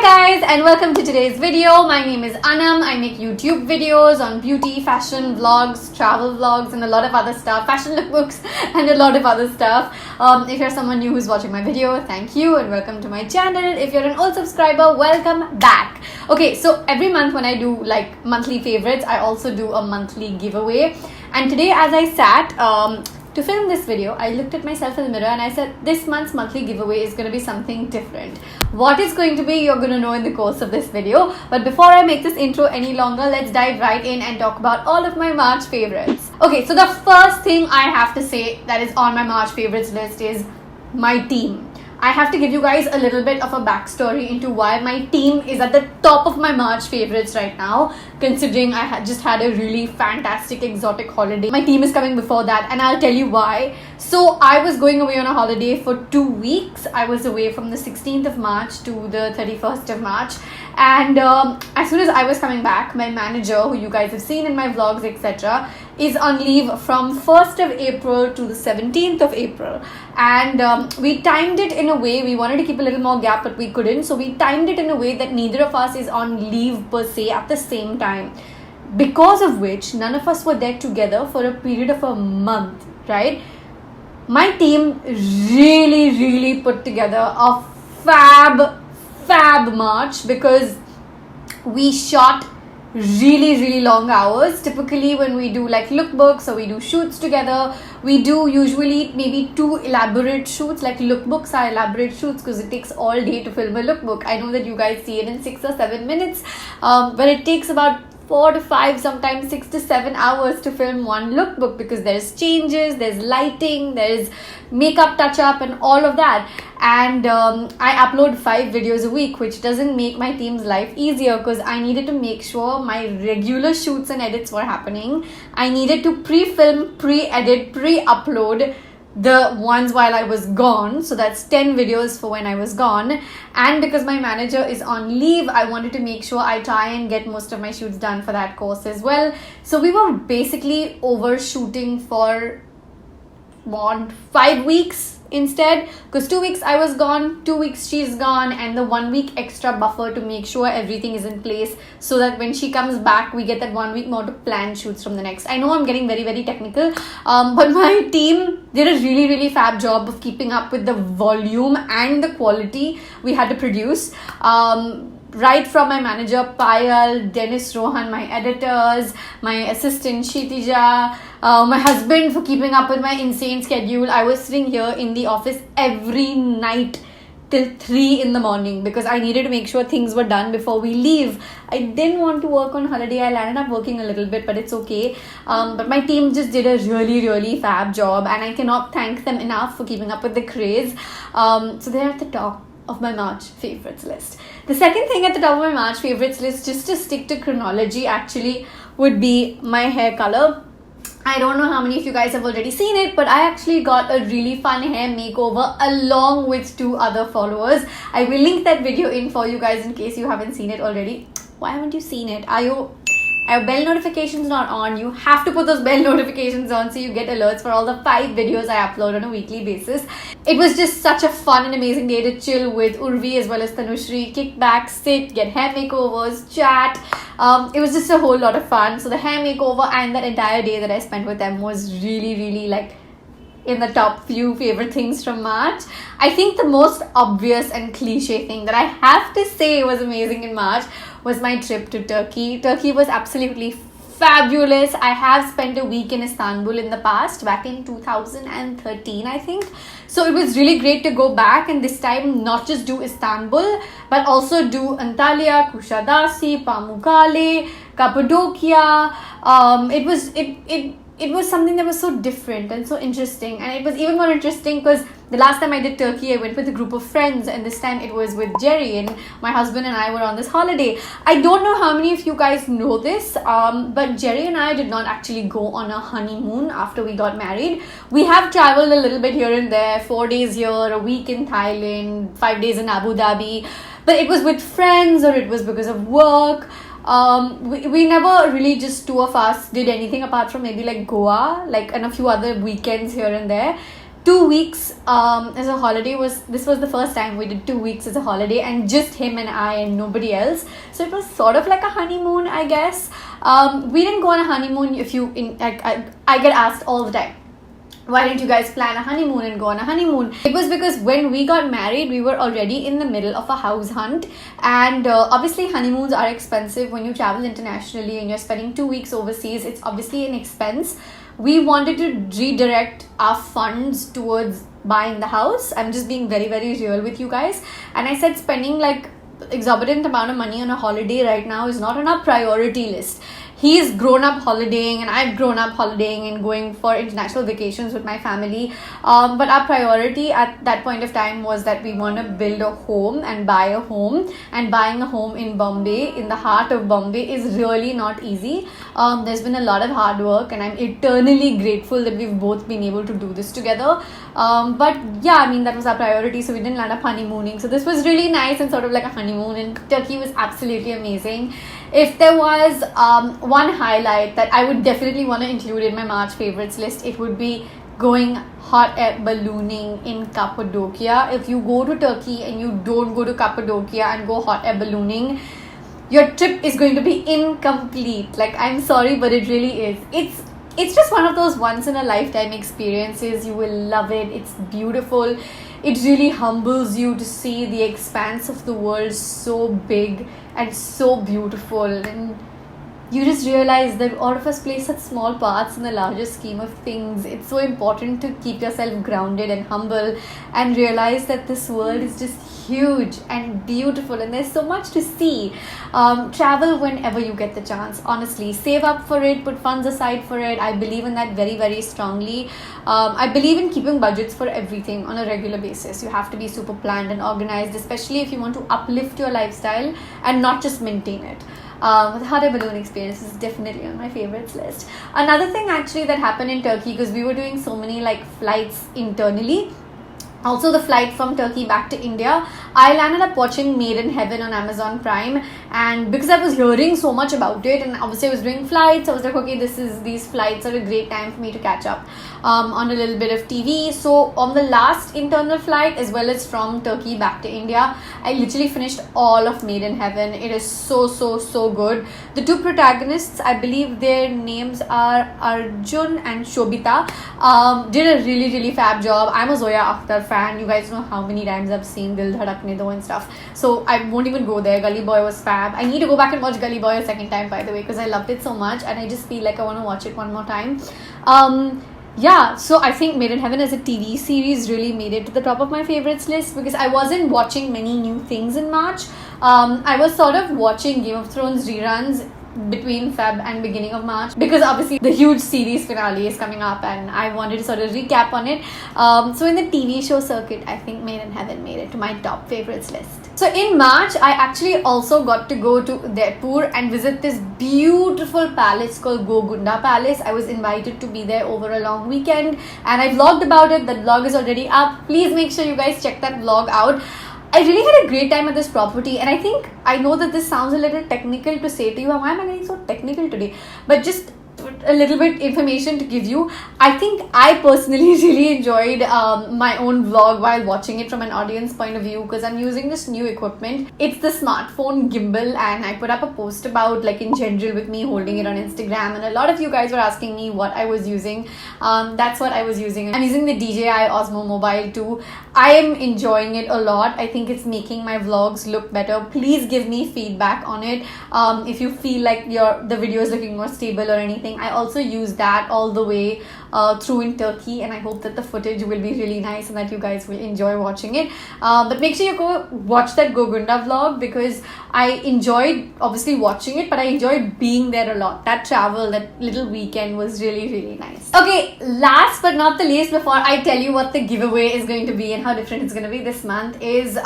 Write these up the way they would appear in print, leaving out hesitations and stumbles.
Hi guys and welcome to today's video. My name is Aanam. I make YouTube videos on beauty, fashion, vlogs, travel vlogs and a lot of other stuff, fashion lookbooks and a lot of other stuff. If you're someone new who's watching my video, thank you and welcome to my channel. If you're an old subscriber, welcome back. Okay, so every month when I do like monthly favorites, I also do a monthly giveaway. And today as I sat to film this video, I looked at myself in the mirror and I said, this month's monthly giveaway is going to be something different. What it's going to be, you're going to know in the course of this video. But before I make this intro any longer, let's dive right in and talk about all of my March favorites. Okay, so the first thing I have to say that is on my March favorites list is my team. I have to give you guys a little bit of a backstory into why my team is at the top of my March favorites right now, considering I just had a really fantastic exotic holiday. My team is coming before that and I'll tell you why. So I was going away on a holiday for 2 weeks. I was away from the 16th of March to the 31st of March. And as soon as I was coming back, my manager, who you guys have seen in my vlogs, etc., is on leave from 1st of April to the 17th of April. And we timed it in a way, we wanted to keep a little more gap, but we couldn't. So we timed it in a way that neither of us is on leave per se at the same time. Because of which, none of us were there together for a period of a month, right? My team really put together a fab March because we shot really long hours. Typically when we do like lookbooks or we do shoots together, we do usually maybe 2 elaborate shoots. Like lookbooks are elaborate shoots because it takes all day to film a lookbook. I know that you guys see it in 6 or 7 minutes, but it takes about 4 to 5, sometimes 6 to 7 hours to film one lookbook because there's changes, there's lighting, there's makeup touch up and all of that. And I upload 5 videos a week, which doesn't make my team's life easier because I needed to make sure my regular shoots and edits were happening. I needed to pre-film, pre-edit, pre-upload the ones while I was gone. So that's 10 videos for when I was gone. And because my manager is on leave, I wanted to make sure I try and get most of my shoots done for that course as well. So we were basically overshooting for 5 weeks instead, because 2 weeks I was gone, 2 weeks she's gone, and the 1 week extra buffer to make sure everything is in place so that when she comes back we get that 1 week more to plan shoots from the next. I know I'm getting very technical, but my team did a really fab job of keeping up with the volume and the quality we had to produce. Right from my manager Payal, Dennis, Rohan, my editors, my assistant Shitija, my husband for keeping up with my insane schedule. I was sitting here in the office every night till 3 in the morning because I needed to make sure things were done before we leave. I didn't want to work on holiday. I ended up working a little bit, but it's okay. But my team just did a really fab job and I cannot thank them enough for keeping up with the craze. So they're at the top of my March favorites list. The second thing at the top of my March favorites list, just to stick to chronology actually, would be my hair color. I don't know how many of you guys have already seen it, but I actually got a really fun hair makeover along with 2 other followers. I will link that video in for you guys in case you haven't seen it already. Why haven't you seen it? Are bell notifications not on? You have to put those bell notifications on so you get alerts for all the 5 videos I upload on a weekly basis. It was just such a fun and amazing day to chill with Urvi as well as Tanushri, kick back, sit, get hair makeovers, chat. It was just a whole lot of fun. So the hair makeover and that entire day that I spent with them was really like in the top few favorite things from March. I think the most obvious and cliche thing that I have to say was amazing in March was my trip to Turkey. Turkey was absolutely fabulous. I have spent a week in Istanbul in the past, back in 2013 I think. So it was really great to go back and this time not just do Istanbul but also do Antalya, Kushadasi, Pamukkale, Cappadocia. It was something that was so different and so interesting, and it was even more interesting because the last time I did Turkey I went with a group of friends and this time it was with Jerry and my husband and I were on this holiday. I don't know how many of you guys know this, but Jerry and I did not actually go on a honeymoon after we got married. We have traveled a little bit here and there, 4 days here, a week in Thailand, 5 days in Abu Dhabi, but it was with friends or it was because of work. We never really, just 2 of us, did anything apart from maybe like Goa, and a few other weekends here and there. 2 weeks as a holiday was the first time we did 2 weeks as a holiday, and just him and I and nobody else. So it was sort of like a honeymoon, I guess. We didn't go on a honeymoon. I get asked all the time, why didn't you guys plan a honeymoon and go on a honeymoon? It was because when we got married, we were already in the middle of a house hunt, and obviously honeymoons are expensive. When you travel internationally and you're spending 2 weeks overseas, it's obviously an expense. We wanted to redirect our funds towards buying the house. I'm just being very, very real with you guys. And I said spending like exorbitant amount of money on a holiday right now is not on our priority list. He's grown up holidaying and I've grown up holidaying and going for international vacations with my family. But our priority at that point of time was that we want to build a home and buy a home. And buying a home in Bombay, in the heart of Bombay, is really not easy. There's been a lot of hard work, and I'm eternally grateful that we've both been able to do this together. But yeah, I mean, that was our priority, so we didn't land up honeymooning. So this was really nice and sort of like a honeymoon, and Turkey was absolutely amazing. If there was one highlight that I would definitely want to include in my March favorites list, it would be going hot air ballooning in Cappadocia. If you go to Turkey and you don't go to Cappadocia and go hot air ballooning, your trip is going to be incomplete. Like, I'm sorry, but it really is. It's just one of those once in a lifetime experiences. You will love it. It's beautiful. It really humbles you to see the expanse of the world so big and so beautiful, and you just realize that all of us play such small parts in the larger scheme of things. It's so important to keep yourself grounded and humble and realize that this world is just huge and beautiful, and there's so much to see. Travel whenever you get the chance. Honestly, save up for it, put funds aside for it. I believe in that very, very strongly. I believe in keeping budgets for everything on a regular basis. You have to be super planned and organized, especially if you want to uplift your lifestyle and not just maintain it. The hot air balloon experience is definitely on my favorites list. Another thing actually that happened in Turkey, because we were doing so many like flights internally, also the flight from Turkey back to India, I landed up watching Made in Heaven on Amazon Prime, and because I was hearing so much about it, and obviously I was doing flights, I was like, okay, these flights are a great time for me to catch up on a little bit of TV. So on the last internal flight, as well as from Turkey back to India, I literally finished all of Made in Heaven. It is so good. The two protagonists, I believe their names are Arjun and Shobita, did a really fab job. I'm a Zoya Akhtar fan. You guys know how many times I've seen Dil Dhadakne Do and stuff, so I won't even go there. Gully Boy was fab. I need to go back and watch Gully Boy a second time, by the way, because I loved it so much, and I just feel like I want to watch it one more time. Yeah, so I think Made in Heaven as a TV series really made it to the top of my favorites list, because I wasn't watching many new things in March. I was sort of watching Game of Thrones reruns between Feb and beginning of March, because obviously the huge series finale is coming up and I wanted to sort of recap on it. So in the TV show circuit, I think Made in Heaven made it to my top favorites list. So in March, I actually also got to go to Udaipur and visit this beautiful palace called Gogunda Palace. I was invited to be there over a long weekend, and I vlogged about it. That vlog is already up. Please make sure you guys check that vlog out. I really had a great time at this property, and I know that this sounds a little technical to say to you. Why am I getting so technical today? But just a little bit information to give you. I think I personally really enjoyed my own vlog while watching it from an audience point of view, because I'm using this new equipment. It's the smartphone gimbal, and I put up a post about like in general with me holding it on Instagram, and a lot of you guys were asking me what I was using. That's what I was using. I'm using the DJI Osmo Mobiel too. I am enjoying it a lot. I think it's making my vlogs look better. Please give me feedback on it. If you feel like the video is looking more stable or anything. I also use that all the way through in Turkey, and I hope that the footage will be really nice and that you guys will enjoy watching it. But make sure you go watch that Gogunda vlog, because I enjoyed obviously watching it, but I enjoyed being there a lot. That travel, that little weekend was really nice. Okay, last but not the least, before I tell you what the giveaway is going to be and how different it's going to be this month, is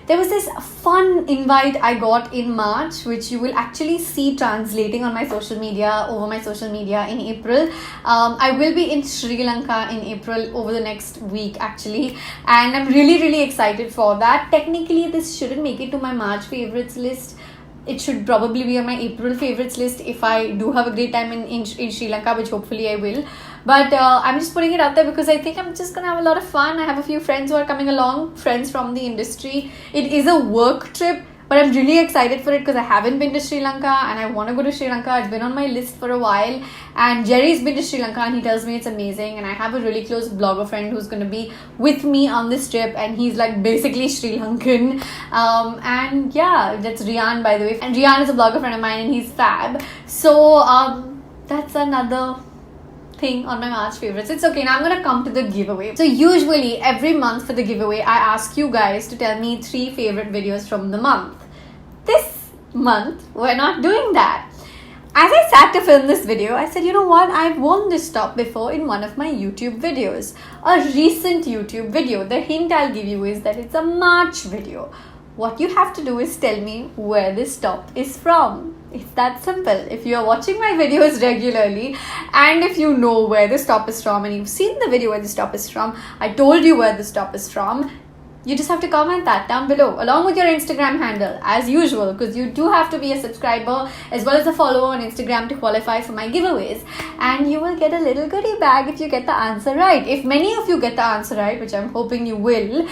there was this fun invite I got in March, which you will actually see translating on my social media, over my social media in April. I will be in Sri Lanka in April over the next week actually, and I'm really excited for that. Technically, this shouldn't make it to my March favorites list. It should probably be on my April favorites list if I do have a great time in Sri Lanka, which hopefully I will. But I'm just putting it out there because I think I'm just gonna have a lot of fun. I have a few friends who are coming along, friends from the industry. It is a work trip, but I'm really excited for it because I haven't been to Sri Lanka and I want to go to Sri Lanka. It's been on my list for a while, and Jerry's been to Sri Lanka and he tells me it's amazing. And I have a really close blogger friend who's going to be with me on this trip, and he's like basically Sri Lankan. And yeah, that's Rian, by the way. And Rian is a blogger friend of mine and he's fab. So that's another thing on my March favorites. It's okay. Now I'm gonna come to the giveaway. So usually every month for the giveaway, I ask you guys to tell me 3 favorite videos from the month. This month, we're not doing that. As I sat to film this video, I said, you know what? I've worn this top before in one of my YouTube videos. A recent YouTube video. The hint I'll give you is that it's a March video. What you have to do is tell me where this top is from. It's that simple. If you are watching my videos regularly and if you know where this top is from and you've seen the video where this top is from, I told you where this top is from, you just have to comment that down below along with your Instagram handle as usual, because you do have to be a subscriber as well as a follower on Instagram to qualify for my giveaways, and you will get a little goodie bag if you get the answer right. If many of you get the answer right, which I'm hoping you will,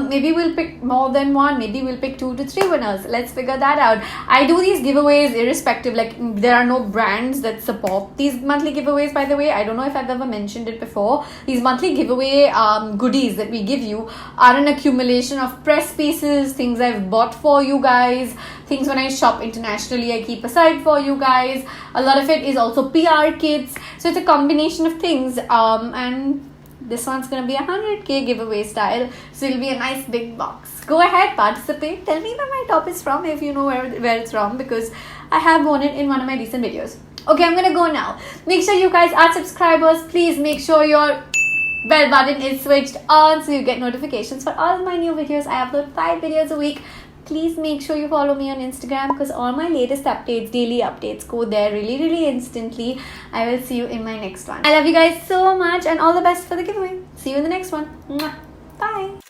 maybe we'll pick more than one, maybe we'll pick 2 to 3 winners. Let's figure that out. I do these giveaways irrespective, like there are no brands that support these monthly giveaways, by the way. I don't know if I've ever mentioned it before. These monthly giveaway goodies that we give you are an accumulation of press pieces, things I've bought for you guys, things when I shop internationally I keep aside for you guys. A lot of it is also PR kits, so it's a combination of things, and this one's gonna be 100k giveaway style, so it'll be a nice big box. Go ahead, participate, tell me where my top is from if you know where it's from, because I have worn it in one of my recent videos. Okay, I'm gonna go now. Make sure you guys are subscribers. Please make sure your bell button is switched on so you get notifications for all my new videos. I upload 5 videos a week. Please make sure you follow me on Instagram because all my latest updates, daily updates, go there really instantly. I will see you in my next one. I love you guys so much and all the best for the giveaway. See you in the next one. Mwah. Bye.